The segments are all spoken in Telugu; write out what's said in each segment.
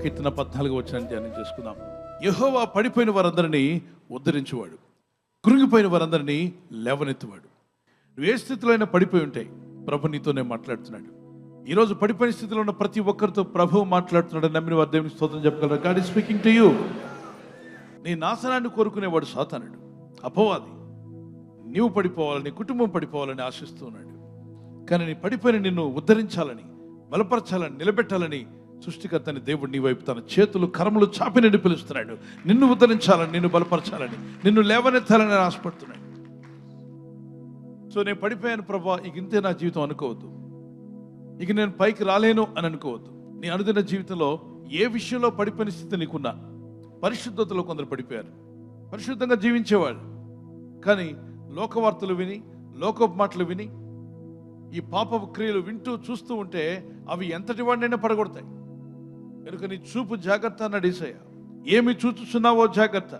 కీర్తన 14 వచనాన్ని ధ్యానం చేసుకుందాం. యెహోవా పడిపోయిన వారందరినీ ఉద్ధరించువాడు, కృంగిపోయిన వారందరినీ లేవనెత్తువాడు. నువ్వు ఏ స్థితిలో అయినా పడిపోయి ఉంటాయి, ప్రభు నీతోనే మాట్లాడుతున్నాడు. ఈరోజు పడిపోయిన స్థితిలో ఉన్న ప్రతి ఒక్కరితో ప్రభువు మాట్లాడుతున్నాడు. నమ్మిన వారు దేవునికి స్తోత్రం చెప్పగలరు. God is speaking to you. నీ నాశనాన్ని కోరుకునేవాడు సాతానుడు, అపవాది. నీవు పడిపోవాలని, నీ కుటుంబం పడిపోవాలని ఆశిస్తున్నాడు. కానీ నీ పడిపోయిన నిన్ను ఉద్ధరించాలని, బలపరచాలని, నిలబెట్టాలని సృష్టికర్తని దేవుడు నీ వైపు తన చేతులు కరములు చాపి నిన్ను పిలుస్తున్నాడు. నిన్ను ఉద్ధరించాలని, నిన్ను బలపరచాలని, నిన్ను లేవనెత్తాలని ఆశపడుతున్నాడు. సో నేను పడిపోయాను ప్రభా, ఇక ఇంతే నా జీవితం అనుకోవద్దు, ఇక నేను పైకి రాలేను అని అనుకోవద్దు. నీ అనుదిన జీవితంలో ఏ విషయంలో పడిపోయిన స్థితి నీకున్నా, పరిశుద్ధతలో కొందరు పడిపోయారు, పరిశుద్ధంగా జీవించేవాళ్ళు. కానీ లోకవార్తలు విని, లోకపు మాటలు విని, ఈ పాపపు క్రియలు వింటూ చూస్తూ ఉంటే అవి ఎంతటి వాడినైనా పడగొడతాయి. కనుక నీ చూపు జాగ్రత్త అన్నాడు యేసయ్య. ఏమి చూస్తున్నావో జాగ్రత్త.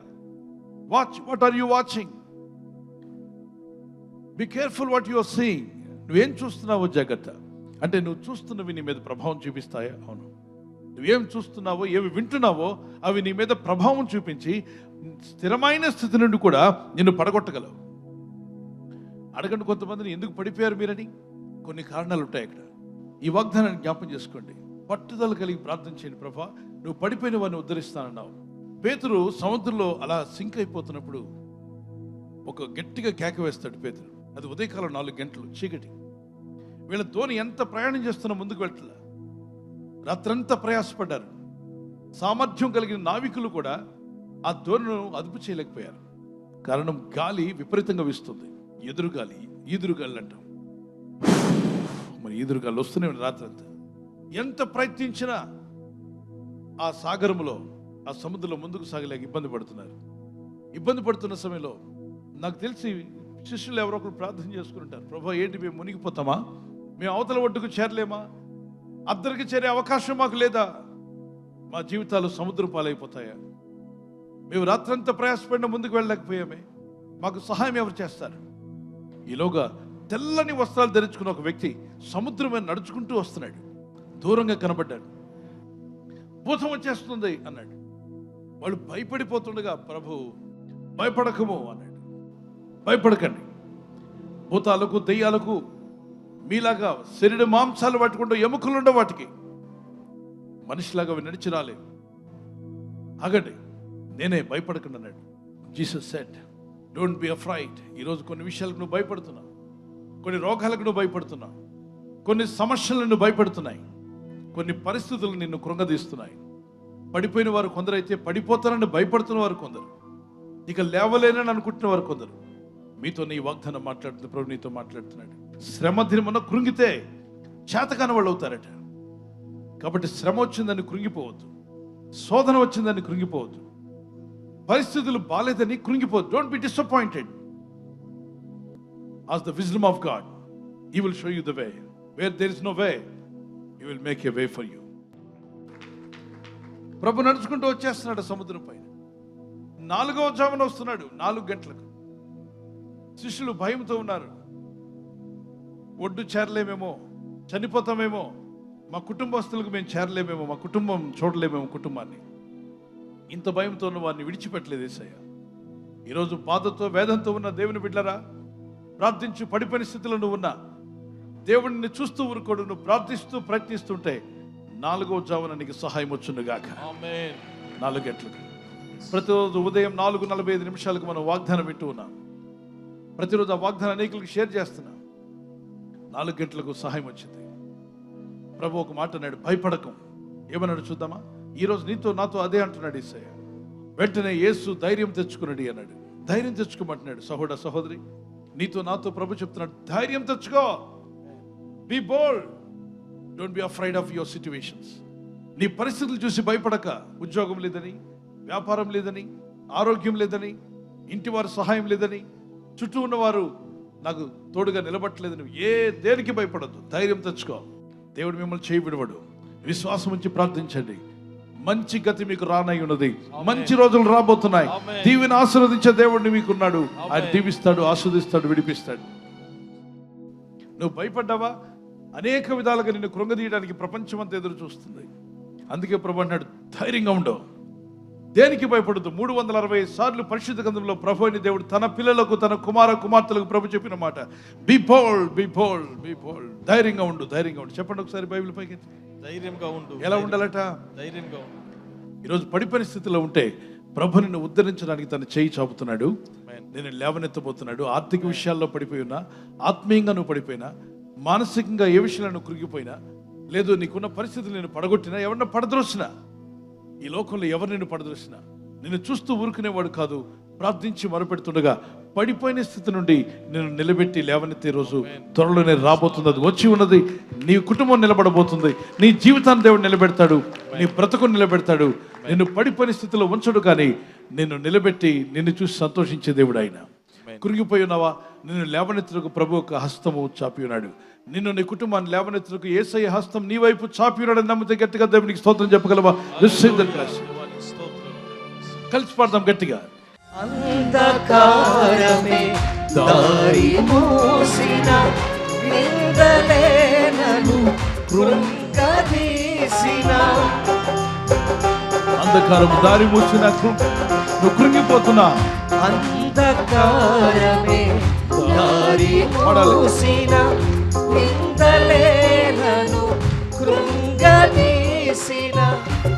Watch what are you watching. Be careful what you are seeing. నువ్వేం చూస్తున్నావో జాగ్రత్త. అంటే నువ్వు చూస్తున్నవి నీ మీద ప్రభావం చూపిస్తాయా? అవును. నువ్వేం చూస్తున్నావో, ఏమి వింటున్నావో అవి నీ మీద ప్రభావం చూపించి స్థిరమైన స్థితి నుండి కూడా నిన్ను పడగొట్టగలవు. అడగండి కొంతమందిని, ఎందుకు పడిపోయారు మీరని. కొన్ని కారణాలు ఉంటాయి అక్కడ. ఈ వాగ్దానాన్ని జ్ఞాపం చేసుకోండి. పట్టుదల కలిగి ప్రార్థన చేయండి. ప్రభా, నువ్వు పడిపోయిన వారిని ఉద్ధరిస్తానన్నావు. పేతురు సముద్రంలో అలా సింక్ అయిపోతున్నప్పుడు ఒక గట్టిగా కేక వేస్తాడు పేతురు. అది ఉదయకాలం 4 గంటలు చీకటి. వీళ్ళ ధోని ఎంత ప్రయాణం చేస్తున్నా ముందుకు వెళ్ళట్లా. రాత్రంతా ప్రయాసపడ్డారు. సామర్థ్యం కలిగిన నావికులు కూడా ఆ ధోనిను అదుపు చేయలేకపోయారు. కారణం, గాలి విపరీతంగా వీస్తుంది. ఎదురుగాలి, ఈదురుగాలి అంటాం. మరి ఈదురుగాలి వస్తూనే రాత్రంతా. ఎంత ప్రయత్నించినా ఆ సాగరంలో, ఆ సముద్రంలో ముందుకు సాగలేక ఇబ్బంది పడుతున్నారు. ఇబ్బంది పడుతున్న సమయంలో నాకు తెలిసి శిష్యులు ఎవరో ఒకరు ప్రార్థన చేసుకుంటారు. ప్రభా, ఏంటి మేము మునిగిపోతామా? మేము అవతల ఒడ్డుకు చేరలేమా? అద్దరికి చేరే అవకాశం మాకు లేదా? మా జీవితాలు సముద్రం పాలైపోతాయా? మేము రాత్రంతా ప్రయాసపడిన ముందుకు వెళ్ళలేకపోయామే. మాకు సహాయం ఎవరు చేస్తారు? ఈలోగా తెల్లని వస్త్రాలు ధరించుకున్న ఒక వ్యక్తి సముద్రం మీద నడుచుకుంటూ వస్తున్నాడు. దూరంగా కనబడ్డాడు. భూతం వచ్చేస్తుంది అన్నాడు. వాళ్ళు భయపడిపోతుండగా ప్రభు, భయపడకము అన్నాడు. భయపడకండి. భూతాలకు, దెయ్యాలకు మీలాగా శరీర మాంసాలు పట్టుకుంటూ ఎముకలుండవు. వాటికి మనిషిలాగా అవి నడిచి రాలేవు. ఆగండి, నేనే, భయపడకండి అన్నాడు. Jesus said, don't be afraid. ఈరోజు కొన్ని విషయాలకు నువ్వు భయపడుతున్నావు, కొన్ని రోగాలకు నువ్వు భయపడుతున్నావు, కొన్ని సమస్యలు నిన్ను భయపడుతున్నాయి, కొన్ని పరిస్థితులు నిన్ను కృంగదీస్తున్నాయి. పడిపోయిన వారు కొందరైతే పడిపోతారని భయపడుతున్న వారు కొందరు, ఇక లేవలేనని అనుకుంటున్న వారు కొందరు. మీతో నీ వాగ్దానం మాట్లాడుతున్న ప్రభు నీతో మాట్లాడుతున్నాడు. శ్రమ దినమున కృంగితే చేతకాని వాళ్ళు అవుతారట. కాబట్టి శ్రమ వచ్చిందని కృంగిపోవద్దు, శోధన వచ్చిందని కృంగిపోవద్దు, పరిస్థితులు బాలేదని కృంగిపోవద్దు. Don't be disappointed. Ask the wisdom of God. He will show you the way. Where there is no way, He will make a way for you. ప్రభు నడుచుకుంటూ వచ్చేస్తున్నాడు సముద్రం పైన. 4వ జామున వస్తున్నాడు, 4 గంటలకు. శిష్యులు భయంతో ఉన్నారు. ఒడ్డు చేరలేమేమో, చనిపోతామేమో, మా కుటుంబస్తులకు మేము చేరలేమేమో, మా కుటుంబం చూడలేమేమో కుటుంబాన్ని. ఇంత భయంతో ఉన్న వారిని విడిచిపెట్టలేదు యేసయ్య. ఈరోజు బాధతో, వేదంతో ఉన్న దేవుని బిడ్డలారా, ప్రార్థించు. పడిపోయిన స్థితిలో నువ్వు ఉన్నా దేవుడిని చూస్తూ ఊరుకోడు. నువ్వు ప్రార్థిస్తూ ప్రయత్నిస్తుంటే 4వ జామున నీకు సహాయం వచ్చునుగాక. 4 గంటలకు ప్రతిరోజు ఉదయం 4:45 మనం వాగ్దానం వింటూ ఉన్నాం. ప్రతిరోజు ఆ వాగ్దానం అనేకులకు షేర్ చేస్తున్నాం. 4 గంటలకు సహాయం వచ్చింది. ప్రభు ఒక మాట అన్నాడు, భయపడకం. ఏమన్నాడు చూద్దామా? ఈరోజు నీతో నాతో అదే అంటున్నాడు యేసయ్య. వెంటనే యేసు ధైర్యం తెచ్చుకున్నాడు అన్నాడు. ధైర్యం తెచ్చుకోమంటున్నాడు. సహోదర సహోదరి, నీతో నాతో ప్రభు చెప్తున్నాడు, ధైర్యం తెచ్చుకో. Be bold. Don't be afraid of your situations. నీ పరిస్థితులు చూసి భయపడక. ఉద్యోగం లేదని, వ్యాపారం లేదని, ఆరోగ్యం లేదని, ఇంటి వారి సహాయం లేదని, చుట్టూ ఉన్నవారు నాకు తోడుగా నిలబట్టలేదని దేనికి భయపడద్దు. ధైర్యం తెచ్చుకో. దేవుడు మిమ్మల్ని చేయి విడవడు. విశ్వాసం ఉంచి ప్రార్థించండి. మంచి గతి మీకు రానై ఉన్నది. మంచి రోజులు రాబోతున్నాయి. దీవిని ఆశీర్వదించే దేవుడిని మీకున్నాడు. ఆయన దీవిస్తాడు, ఆశీర్వదిస్తాడు, విడిపిస్తాడు. నువ్వు భయపడ్డావా? అనేక విధాలుగా నిన్ను కృంగదీయడానికి ప్రపంచం అంతా ఎదురు చూస్తుంది. అందుకే ప్రభు అంటున్నాడు, ధైర్యంగా ఉండవు, దేనికి భయపడదు. 360 సార్లు పరిశుద్ధ గ్రంథంలో ప్రభు అయిన దేవుడు తన పిల్లలకు, తన కుమార్తెలకు ప్రభు చెప్పిన మాట, be bold, be bold, be bold. ధైర్యంగా ఉండు, ధైర్యంగా ఉండు. చెప్పండి ఒకసారి బైబిల్ పైకి. ధైర్యంగా ఉండు. ఎలా ఉండాలట? ధైర్యంగా ఉండు. ఈరోజు పడిపోయిన స్థితిలో ఉంటే ప్రభు నిన్ను ఉద్ధరించడానికి తన చేయి చాపుతున్నాడు, నేను లేవనెత్తబోతున్నాడు. ఆర్థిక విషయాల్లో పడిపోయి ఉన్నా, ఆత్మీయంగా నువ్వు పడిపోయినా, మానసికంగా ఏ విషయాల్లో నువ్వు కృంగిపోయినా, లేదు నీకున్న పరిస్థితులు నేను పడగొట్టినా, ఎవరన్నా పడద్రోసినా, ఈ లోకంలో ఎవరు నిన్ను పడద్రోసినా నిన్ను చూస్తూ ఊరుకునేవాడు కాదు. ప్రార్థించి మొరపెడుతుండగా పడిపోయిన స్థితి నుండి నేను నిలబెట్టి లేవనెత్తే రోజు త్వరలోనే రాబోతుంది. అది వచ్చి ఉన్నది. నీ కుటుంబం నిలబడబోతుంది, నీ జీవితాన్ని దేవుడు నిలబెడతాడు, నీ బ్రతుకుని నిలబెడతాడు. నిన్ను పడిపోయిన స్థితిలో ఉంచడు, కానీ నిన్ను నిలబెట్టి నిన్ను చూసి సంతోషించే దేవుడు ఆయన. కృంగిపోయి ఉన్నావా? నిన్ను లేవనెత్తులకు ప్రభు ఒక హస్తము చాపి ఉన్నాడు. నిన్ను, నీ కుటుంబాన్ని లేవనెత్తులకు యేసయ్య హస్తం నీ వైపు చాపి ఉన్నాడని నమ్మితే గట్టిగా దేవునికి స్తోత్రం చెప్పగలవా? కలిసి పాడదాం గట్టిగా. అంధకారమే దారి మూసిన నిందలేనను కృంగదీసిన, అంధకారం దారి మూసిన నువ్వు కృంగిపోతున్నా, అంధకారమే దారి మూసిన నిందలేనను కృంగదీసిన,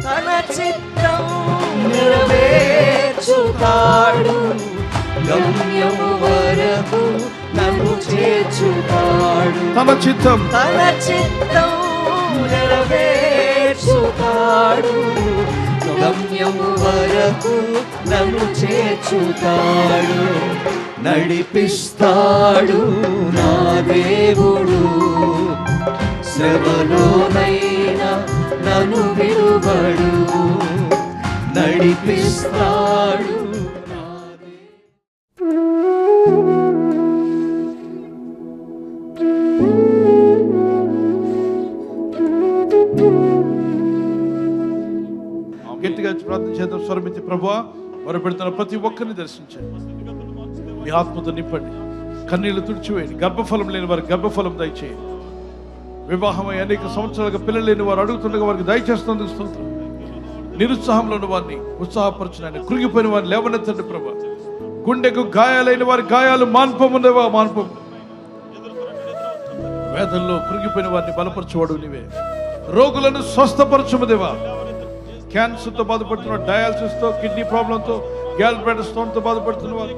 తన చిత్తం నెరవేర్చుతాడు, గమ్యము వరకు నన్ను చేర్చుతాడు. తన చిత్తం నెరవేర్చుతాడు, గమ్యము వరకు నన్ను చేర్చుతాడు. నడిపిస్తాడు నా దేవుడు, శ్రమలోనైనా నన్ను విడువడు. నడిపిస్తాడు. గట్టిగా ప్రార్థన చేద్దాం. స్వరమితి. ప్రభువా, మొరపెడుతున్న ప్రతి ఒక్కరిని దర్శించండి, మీ ఆత్మతో నింపండి, కన్నీళ్లు తుడిచివేయండి. గర్భఫలం లేని వారికి గర్భఫలం దయచేయండి. వివాహమై అనేక సంవత్సరాలుగా పిల్లలు లేని వారు అడుగుతుండగా వారికి దయచేస్తున్నందుకు స్తోత్రం. నిరుత్సాహంలో ఉన్న వారిని ఉత్సాహపరచునని, కృంగిపోయిన వారిని లేవనెత్తండి ప్రభా. గుండెకు గాయాలైన వారి గాయాలు మాన్పముందేవా, మాన్పము. వేదనలో కృంగిపోయిన వారిని బలపరచువాడు నీవే. రోగులను స్వస్థపరచుముదేవా. క్యాన్సర్తో బాధపడుతున్న, డయాలసిస్తో, కిడ్నీ ప్రాబ్లంతో, గ్యాల్బ్లాడర్ స్టోన్తో బాధపడుతున్న వారు,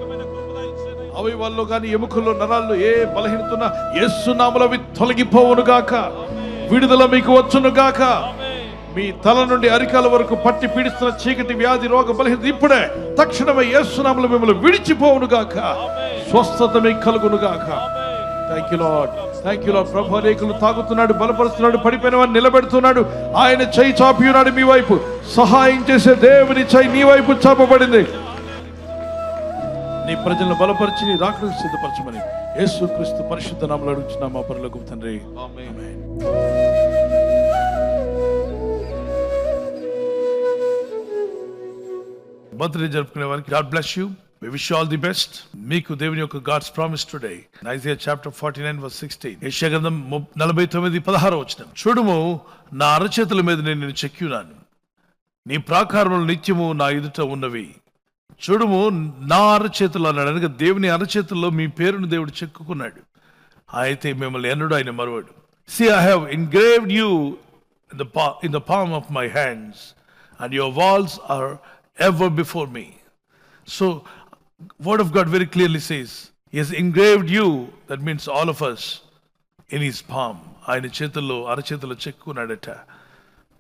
అవయవాల్లో కానీ ఎముకల్లో నరాల్లో ఏ బలహీనతున్నా యేసు నామములో అవి తొలగిపోవును గాక. విడుదల మీకు వచ్చును గాక. మీ తల నుండి అరికాల వరకు పట్టి పీడిస్తున్న చీకటి, వ్యాధి, రోగ, బలహీనత ఇప్పుడే తక్షణమే యేసు నామములో మిమ్మల్ని విడిచిపోవును గాక. స్వస్థత మీకు కలుగును గాక. Thank you Lord, thank you Lord. ప్రభు అనేకులు తాగుతున్నాడు, బలపరుస్తున్నాడు, పడిపోయిన వారిని నిలబెడుతున్నాడు. ఆయన చేయి చాపి ఉన్నాడు మీ వైపు. సహాయం చేసే దేవుని చేయి నీ వైపు చాపబడింది. నీ ప్రజలను బలపరిచి నీ రాకడకు సిద్ధపరచమని యేసుక్రీస్తు పరిశుద్ధ నామములో అడుగుచున్నాము మా పరలోకపు తండ్రి. ఆమేన్. బర్త్డే జరుపుకునే వారికి God bless you. We wish you all the best. మీకు దేవుని యొక్క God's promise today. Isaiah chapter 49 verse 16. యెషయా గ్రంథం 49:16. చూడుము, నా అరచేతుల మీద నేను నిన్ను చెక్కియున్నాను, నీ ప్రాకారములు నిత్యము నా ఎదుట ఉన్నవి. చూడుము, నా అరచేతులు అన్నాడు. అనగా దేవుని అరచేతుల్లో మీ పేరును దేవుడు చెక్కుకున్నాడు. అయితే మిమ్మల్ని ఎన్నడూ ఆయన మరువడు. See, I have engraved you in the palm of my hands, and your walls are ever before me. So Word of God very clearly says He has engraved you, that means all of us, in His palm. ఆయన చేతుల్లో, అరచేతుల్లో చెక్కున్నాడట.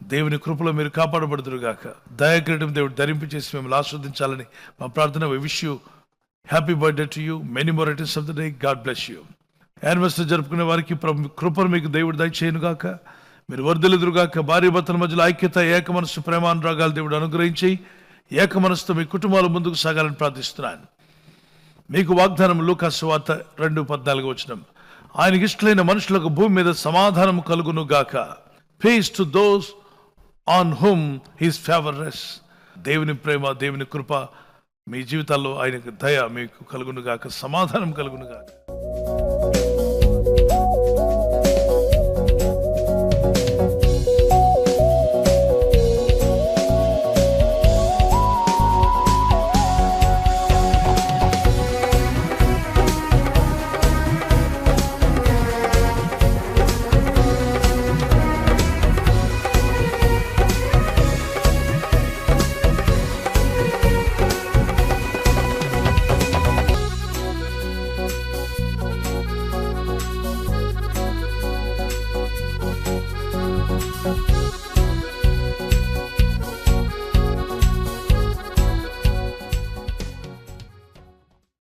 దేవుని కృపలో మీరు కాపాడబడుదురుగాక. దయాకిరీటం దేవుడు ధరింపి చేసి మిమ్మల్ని ఆస్వాదించాలని మా ప్రార్థన. We wish you happy birthday to you, many more returns of the day. God bless you. Anniversary జరుపుకునే వారికి కృపను మీకు దేవుడు దయచేయునుగాక. మీరు వర్ధిల్లుదురుగాక. భార్య భర్తల మధ్యలో ఐక్యత, ఏక మనస్సు, ప్రేమానురాగాలు దేవుడు అనుగ్రహించి ఏక మనస్సుతో మీ కుటుంబాలు ముందుకు సాగాలని ప్రార్థిస్తున్నాను. మీకు వాగ్దానం లూకా సువార్త 2:14 ఆయనకి ఇష్టలైన మనుషులకు భూమి మీద సమాధానం కలుగును గాక. Peace to those on whom his favor rests. దేవుని ప్రేమ, దేవుని కృప మీ జీవితాల్లో, ఆయనకు దయ మీకు కలుగును గాక, సమాధానం కలుగును గాక.